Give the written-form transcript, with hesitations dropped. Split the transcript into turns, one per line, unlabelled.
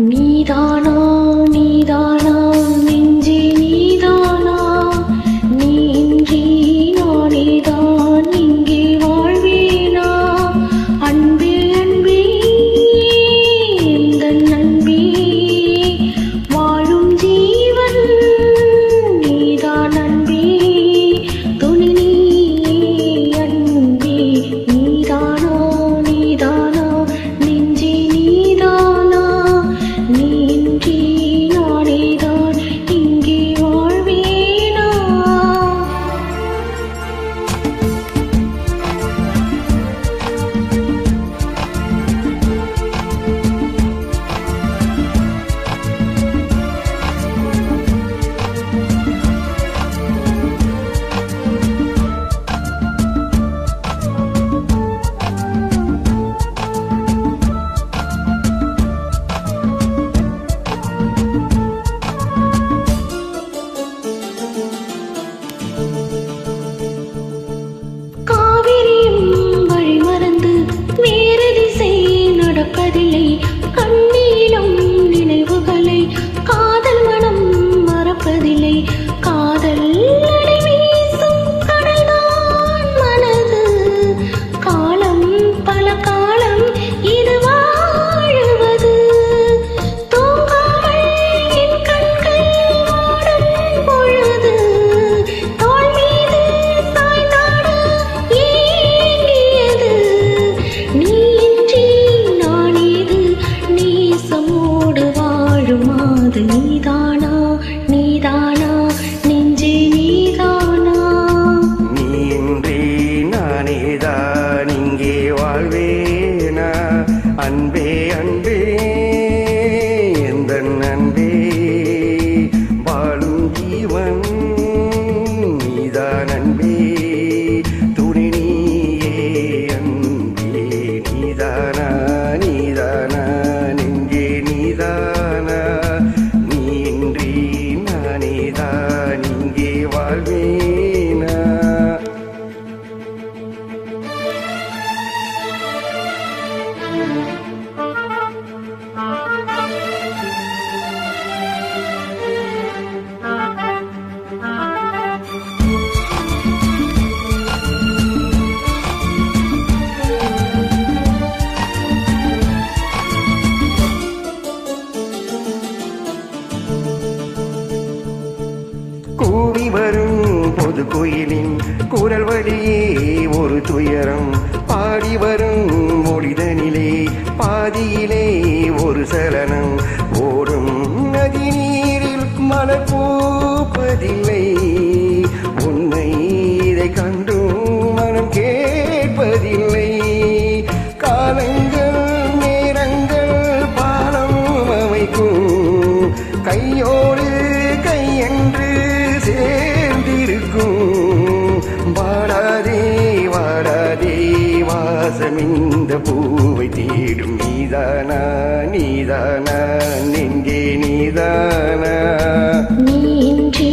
நீதானா நீதானா நெஞ்சே நீதானா நீ இன்றி நானேதான் இங்கே வாழ்வேனா அன்பே அன்பே எந்தன் அன்பே வாழும் ஜீவன் நீதான் அன்பே துணை நீயே அன்பே நீதானா நீதானா நெஞ்சே நீதானா நீ இன்றி நானேதான் இங்கே வாழ்வேனா நடப்பதில்லை கண்ணீரும் நினைவுகளை காதல் மனம் மறப்பதில்லை காதல் அலை வீசும் கடல்தான் மனது காலம் பல காலம் இது வாழுவது தூங்காமல் என் கண்கள் ஓடும் பொழுது தோள் மீது சாய்ந்தாட ஏங்கியது நீ வாழுமாது நீதானா நீதானா நெஞ்சே நீதானா
நீ இன்றி நானேதான் இங்கே வாழ்வேனா அன்பே அன்பே எந்தன் அன்பே வாழும் ஜீவன் நீதான் அன்பே துணை நீயே அன்பே நீதானா நீதானா நெஞ்சே நீதானா நீ இன்றி நானேதான் இங்கே வாழ்வேனா கூவி வரும் பொது கோயிலின் குரல் வழியே ஒரு துயரம் பாடி வரும் மொழிதனிலே பாதியிலே ஒரு சலனம் ஓடும் நதி நீரில் மலர் பூப்பதில்லை உண்மை இதை கண்டும் மனம் கேட்பதில்லை காலங்கள் நேரங்கள் பாலம் அமைக்கும் கையோடு கையென்று சேர்ந்திருக்கும் வாடாதே வாடாதே வாசம் இந்த பூவை தேடும் நீதானா நீதானா நெஞ்சே நீதானா
நீ இன்றி